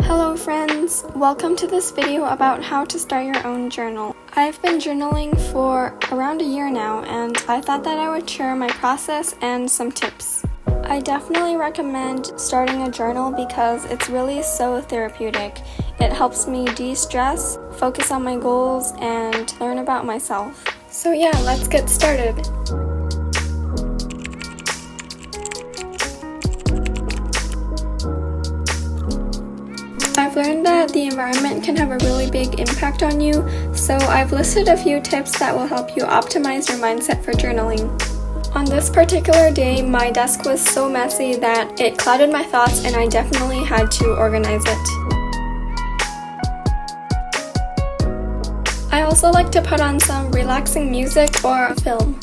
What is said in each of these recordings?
Hello friends, welcome to this video about how to start your own journal. I've been journaling for around a year now and I thought that I would share my process and some tips. I definitely recommend starting a journal because it's really so therapeutic. It helps me de-stress, focus on my goals, and learn about myself. So yeah, let's get started. I've learned that the environment can have a really big impact on you, so I've listed a few tips that will help you optimize your mindset for journaling. On this particular day, my desk was so messy that it clouded my thoughts and I definitely had to organize it. I also like to put on some relaxing music or a film.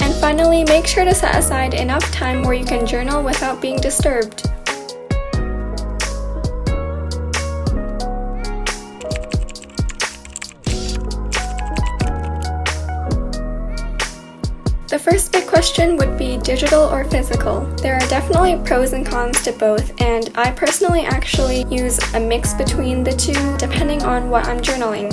And finally, make sure to set aside enough time where you can journal without being disturbed. The first big question would be digital or physical. There are definitely pros and cons to both, and I personally actually use a mix between the two depending on what I'm journaling.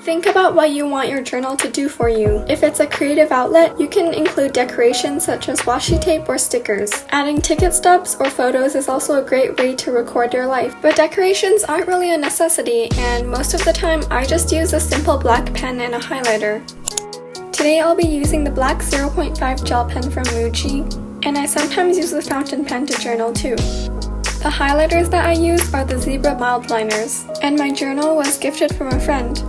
Think about what you want your journal to do for you. If it's a creative outlet, you can include decorations such as washi tape or stickers. Adding ticket stubs or photos is also a great way to record your life, but decorations aren't really a necessity, and most of the time I just use a simple black pen and a highlighter. Today I'll be using the black 0.5 gel pen from Muji, and I sometimes use the fountain pen to journal too. The highlighters that I use are the Zebra mild liners, and my journal was gifted from a friend.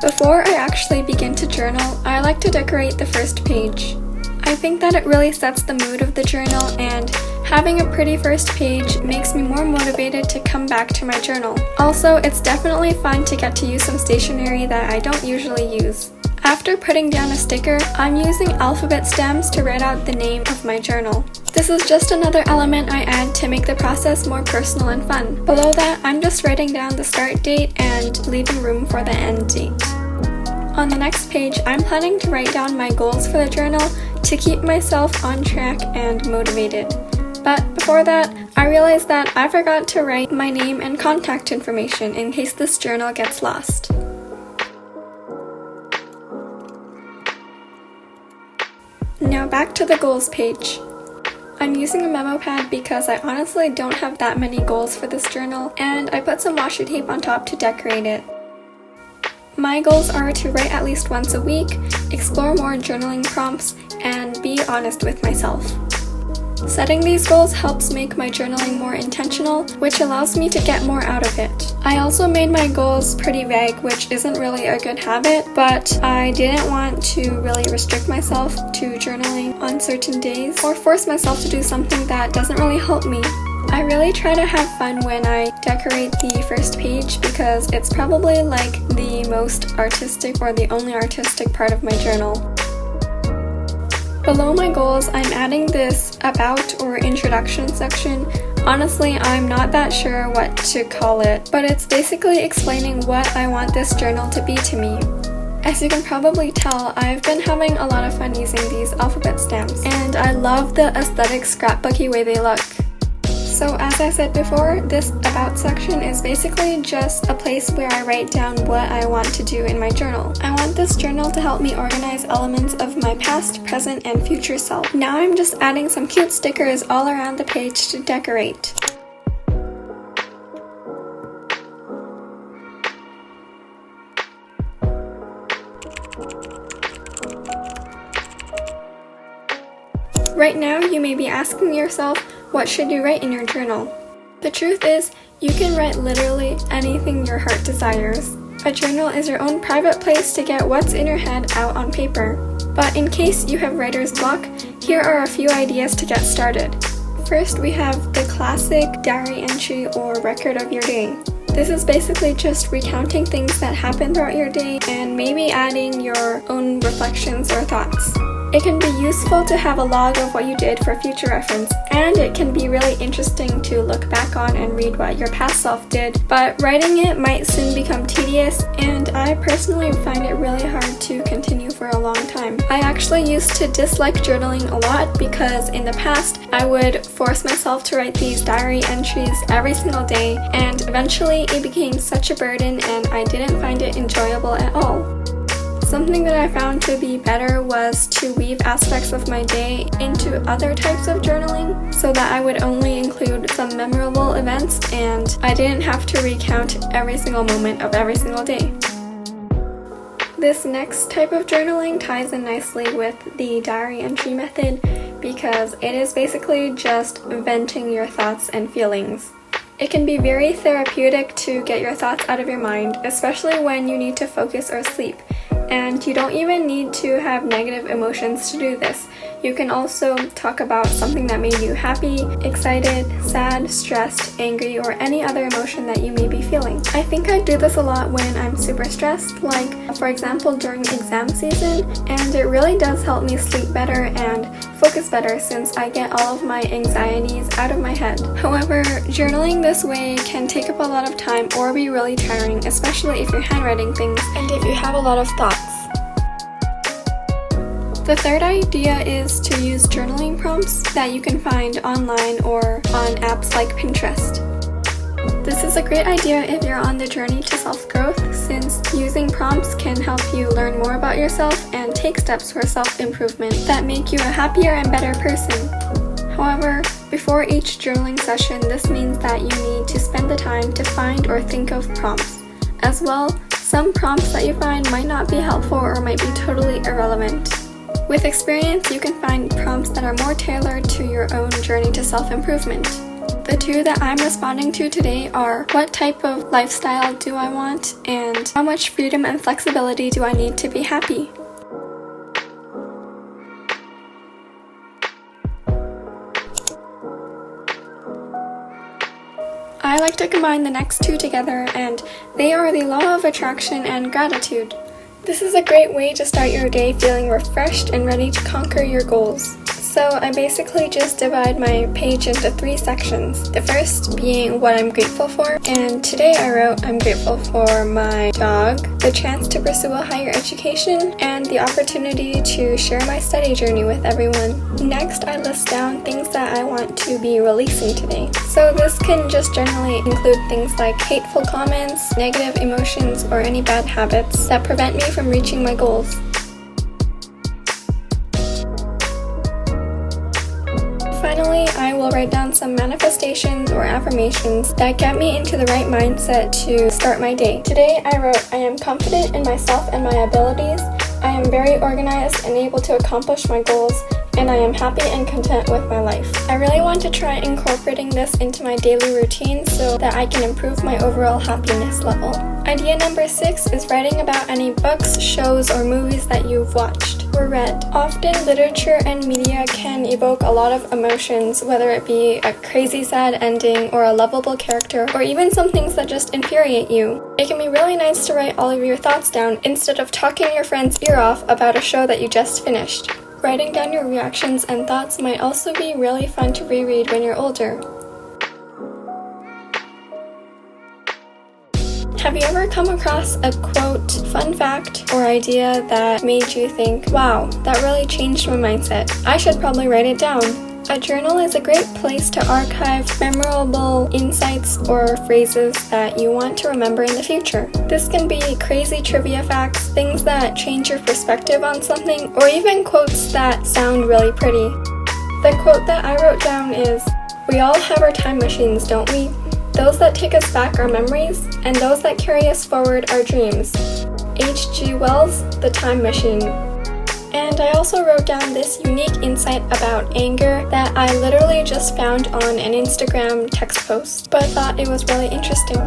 Before I actually begin to journal, I like to decorate the first page. I think that it really sets the mood of the journal, and having a pretty first page makes me more motivated to come back to my journal. Also, it's definitely fun to get to use some stationery that I don't usually use. After putting down a sticker, I'm using alphabet stems to write out the name of my journal. This is just another element I add to make the process more personal and fun. Below that, I'm just writing down the start date and leaving room for the end date. On the next page, I'm planning to write down my goals for the journal to keep myself on track and motivated. But before that, I realized that I forgot to write my name and contact information in case this journal gets lost. Now back to the goals page. I'm using a memo pad because I honestly don't have that many goals for this journal, and I put some washi tape on top to decorate it. My goals are to write at least once a week, explore more journaling prompts, and be honest with myself. Setting these goals helps make my journaling more intentional, which allows me to get more out of it. I also made my goals pretty vague, which isn't really a good habit, but I didn't want to really restrict myself to journaling on certain days or force myself to do something that doesn't really help me. I really try to have fun when I decorate the first page because it's probably like the most artistic or the only artistic part of my journal. Below my goals, I'm adding this about or introduction section. Honestly, I'm not that sure what to call it, but it's basically explaining what I want this journal to be to me. As you can probably tell, I've been having a lot of fun using these alphabet stamps, and I love the aesthetic scrapbooky way they look. So as I said before, this about section is basically just a place where I write down what I want to do in my journal. I want this journal to help me organize elements of my past, present, and future self. Now I'm just adding some cute stickers all around the page to decorate. Right now, you may be asking yourself, what should you write in your journal? The truth is, you can write literally anything your heart desires. A journal is your own private place to get what's in your head out on paper. But in case you have writer's block, here are a few ideas to get started. First, we have the classic diary entry or record of your day. This is basically just recounting things that happen throughout your day and maybe adding your own reflections or thoughts. It can be useful to have a log of what you did for future reference, and it can be really interesting to look back on and read what your past self did, but writing it might soon become tedious, and I personally find it really hard to continue for a long time. I actually used to dislike journaling a lot because in the past I would force myself to write these diary entries every single day, and eventually it became such a burden and I didn't find it enjoyable at all. Something that I found to be better was to weave aspects of my day into other types of journaling so that I would only include some memorable events and I didn't have to recount every single moment of every single day. This next type of journaling ties in nicely with the diary entry method because it is basically just venting your thoughts and feelings. It can be very therapeutic to get your thoughts out of your mind, especially when you need to focus or sleep. And you don't even need to have negative emotions to do this. You can also talk about something that made you happy, excited, sad, stressed, angry, or any other emotion that you may be feeling. I think I do this a lot when I'm super stressed, like for example during exam season, and it really does help me sleep better and focus better since I get all of my anxieties out of my head. However, journaling this way can take up a lot of time or be really tiring, especially if you're handwriting things and if you have a lot of thoughts. The third idea is to use journaling prompts that you can find online or on apps like Pinterest. This is a great idea if you're on the journey to self-growth, since using prompts can help you learn more about yourself and take steps for self-improvement that make you a happier and better person. However, before each journaling session, this means that you need to spend the time to find or think of prompts. As well, some prompts that you find might not be helpful or might be totally irrelevant. With experience, you can find prompts that are more tailored to your own journey to self-improvement. The two that I'm responding to today are what type of lifestyle do I want and how much freedom and flexibility do I need to be happy? I like to combine the next two together, and they are the law of attraction and gratitude. This is a great way to start your day feeling refreshed and ready to conquer your goals. So I basically just divide my page into 3 sections. The first being what I'm grateful for, and today I wrote I'm grateful for my dog, the chance to pursue a higher education, and the opportunity to share my study journey with everyone. Next, I list down things that I want to be releasing today. So this can just generally include things like hateful comments, negative emotions, or any bad habits that prevent me from reaching my goals. Finally, I will write down some manifestations or affirmations that get me into the right mindset to start my day. Today I wrote, I am confident in myself and my abilities. I am very organized and able to accomplish my goals, and I am happy and content with my life. I really want to try incorporating this into my daily routine so that I can improve my overall happiness level. Idea number 6 is writing about any books, shows, or movies that you've watched or read. Often literature and media can evoke a lot of emotions, whether it be a crazy sad ending or a lovable character, or even some things that just infuriate you. It can be really nice to write all of your thoughts down instead of talking your friend's ear off about a show that you just finished. Writing down your reactions and thoughts might also be really fun to reread when you're older. Have you ever come across a quote, fun fact, or idea that made you think, wow, that really changed my mindset? I should probably write it down. A journal is a great place to archive memorable insights or phrases that you want to remember in the future. This can be crazy trivia facts, things that change your perspective on something, or even quotes that sound really pretty. The quote that I wrote down is, "We all have our time machines, don't we? Those that take us back are memories, and those that carry us forward are dreams." H.G. Wells, The Time Machine. And I also wrote down this unique insight about anger that I literally just found on an Instagram text post, but I thought it was really interesting.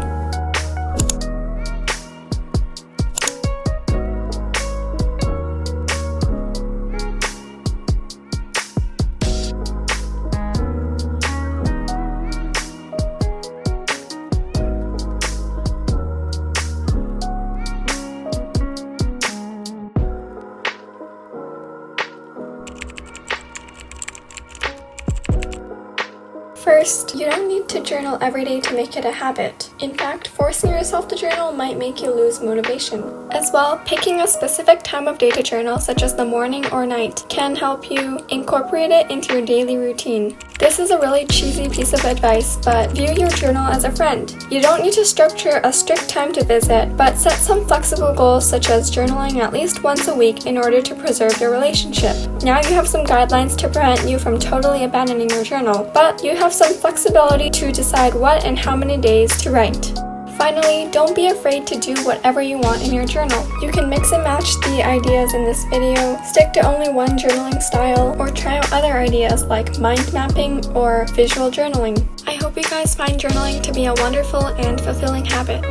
First, you don't need to journal every day to make it a habit. In fact, forcing yourself to journal might make you lose motivation. As well, picking a specific time of day to journal, such as the morning or night, can help you incorporate it into your daily routine. This is a really cheesy piece of advice, but view your journal as a friend. You don't need to structure a strict time to visit, but set some flexible goals such as journaling at least once a week in order to preserve your relationship. Now you have some guidelines to prevent you from totally abandoning your journal, but you have some flexibility to decide what and how many days to write. Finally, don't be afraid to do whatever you want in your journal. You can mix and match the ideas in this video, stick to only one journaling style, or try out other ideas like mind mapping or visual journaling. I hope you guys find journaling to be a wonderful and fulfilling habit.